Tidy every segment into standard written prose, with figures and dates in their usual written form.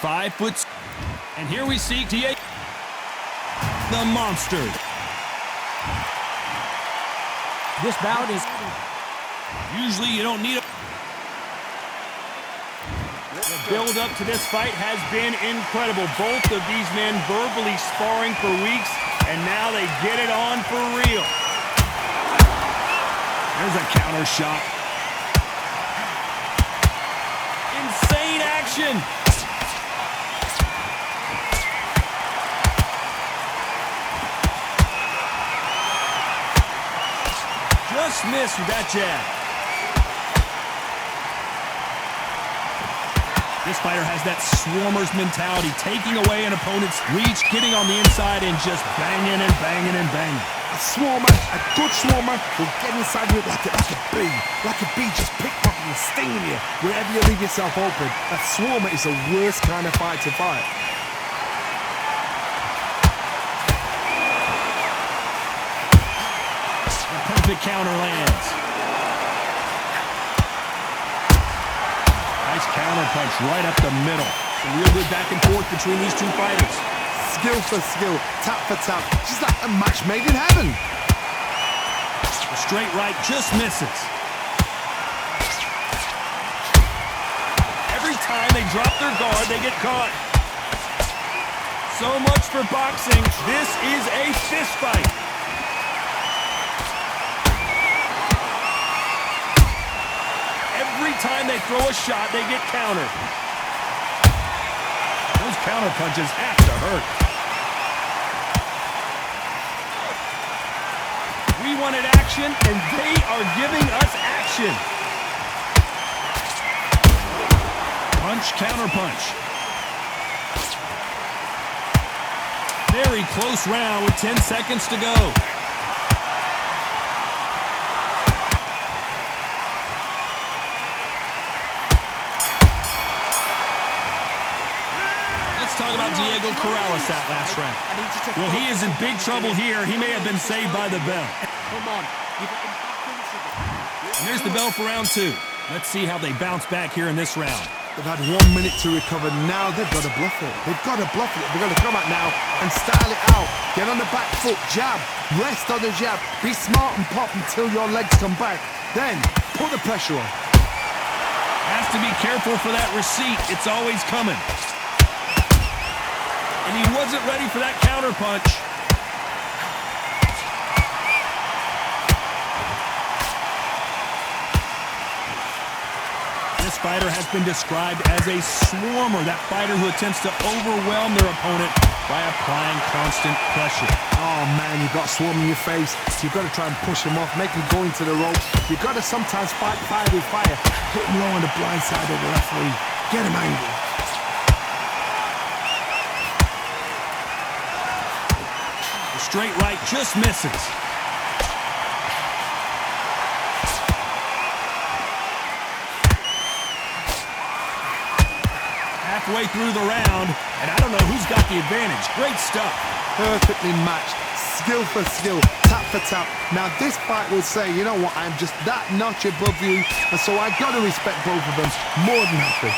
5 foot. And here we see Diego, the monster. This bout is... Usually you don't need a... The build-up to this fight has been incredible. Both of these men verbally sparring for weeks, and now they get it on for real. There's a counter shot. Insane action. Just missed with that jab. This fighter has that swarmer's mentality, taking away an opponent's reach, getting on the inside, and just banging and banging and banging. A swarmer, a good swarmer, will get inside you like a bee. Like a bee just pickpocketing and stinging you wherever you leave yourself open. A swarmer is the worst kind of fight to fight. The perfect counter lands. Nice counter punch right up the middle. Some real good back and forth between these two fighters. Skill for skill, tap for tap, just like a match made in heaven. The straight right just misses. Every time they drop their guard, they get caught. So much for boxing. This is a fist fight. Every time they throw a shot, they get countered. Those counter punches have to hurt. We wanted action, and they are giving us action. Punch, counter punch. Very close round with 10 seconds to go. Let's talk about Diego Corrales that last round. Well, he is in big trouble here. He may have been saved by the bell. Come on. You got them back into it. And there's the bell for round 2. Let's see how they bounce back here in this round. They've had 1 minute to recover. Now they've got to bluff it. They've got to bluff it. They've got to come out now and style it out. Get on the back foot, jab, rest on the jab. Be smart and pop until your legs come back. Then put the pressure on. Has to be careful for that receipt. It's always coming. And he wasn't ready for that counter punch. This fighter has been described as a swarmer, that fighter who attempts to overwhelm their opponent by applying constant pressure. Oh man, you've got swarm in your face. You've got to try and push him off, make him go into the ropes. You've got to sometimes fight fire with fire. Hit him low on the blind side of the referee. Get him angry. The straight right just misses. Halfway through the round, and I don't know who's got the advantage. Great stuff. Perfectly matched. Skill for skill, tap for tap. Now this fight will say, you know what, I'm just that notch above you, and so I got to respect both of them more than happy.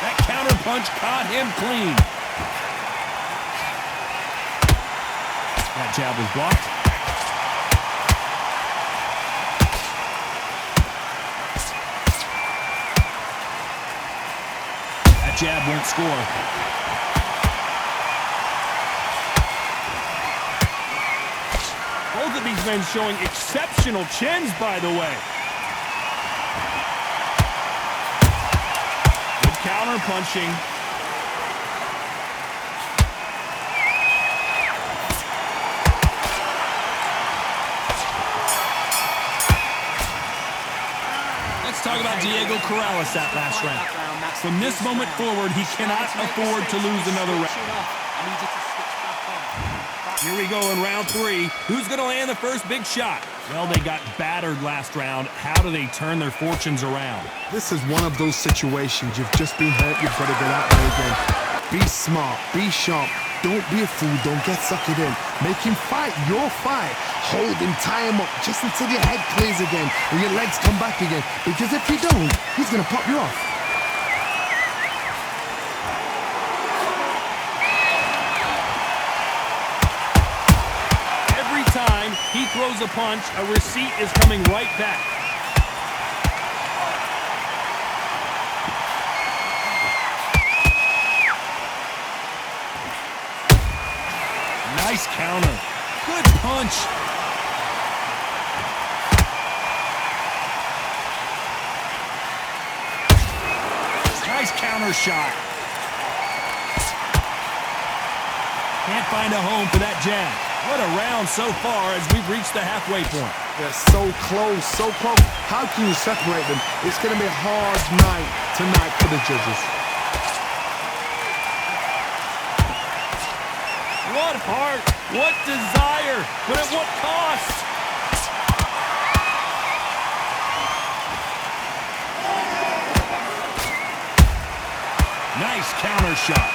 That counter punch caught him clean. That jab was blocked. That jab won't score. Both of these men showing exceptional chins, by the way. Good counter punching. Let's talk about Diego Corrales that last round. From this moment forward, he cannot afford to lose another round. Here we go in round 3. Who's going to land the first big shot? Well, they got battered last round. How do they turn their fortunes around? This is one of those situations. You've just been hurt. You've got to get out there again. Be smart. Be sharp. Don't be a fool. Don't get sucked in. Make him fight your fight. Hold him, tie him up just until your head clears again and your legs come back again. Because if you don't, he's going to pop you off. throws a punch, a receipt is coming right back. Nice counter. Good punch. Nice counter shot. Can't find a home for that jab. What a round so far as we've reached the halfway point. They're so close, so close. How can you separate them? It's going to be a hard night tonight for the judges. What heart, what desire, but at what cost? Nice counter shot.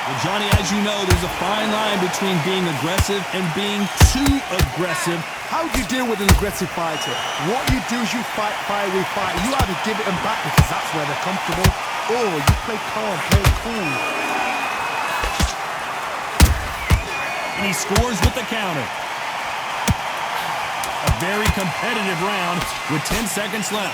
Well, Johnny, as you know, there's a fine line between being aggressive and being too aggressive. How do you deal with an aggressive fighter? What you do is you fight fire with fire. You either give it them back because that's where they're comfortable, or you play calm, play cool. And he scores with the counter. A very competitive round with 10 seconds left.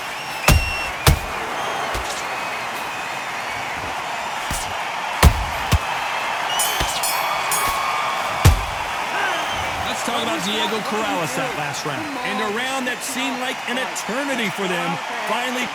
Let's talk about Diego Corrales that last round. And a round that seemed like an eternity for them. Finally,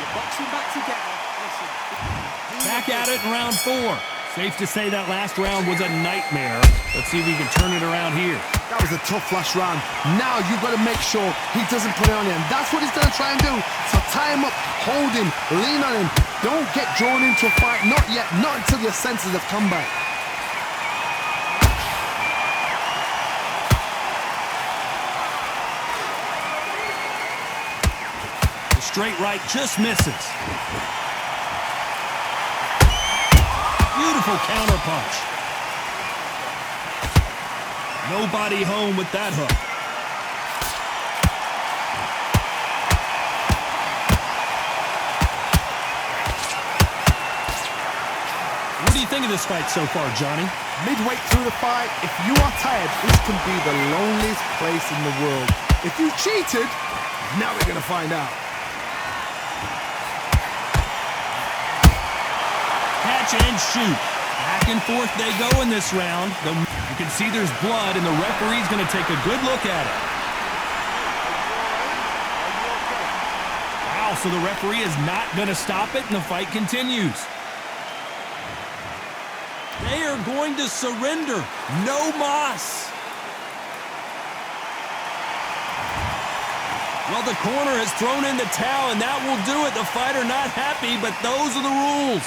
back at it in round 4. Safe to say that last round was a nightmare. Let's see if he can turn it around here. That was a tough last round. Now you've got to make sure he doesn't put it on you. And that's what he's going to try and do. So tie him up, hold him, lean on him. Don't get drawn into a fight. Not yet. Not until your senses have come back. The straight right just misses. Beautiful counter punch. Nobody home with that hook. What do you think of this fight so far, Johnny? Midway through the fight, if you are tired, this can be the loneliest place in the world. If you cheated, now we're going to find out. Catch and shoot. Back and forth they go in this round. You can see there's blood, and the referee's going to take a good look at it. Wow, so the referee is not going to stop it, and the fight continues. They are going to surrender. No mas. Well, the corner has thrown in the towel, and that will do it. The fighter not happy, but those are the rules.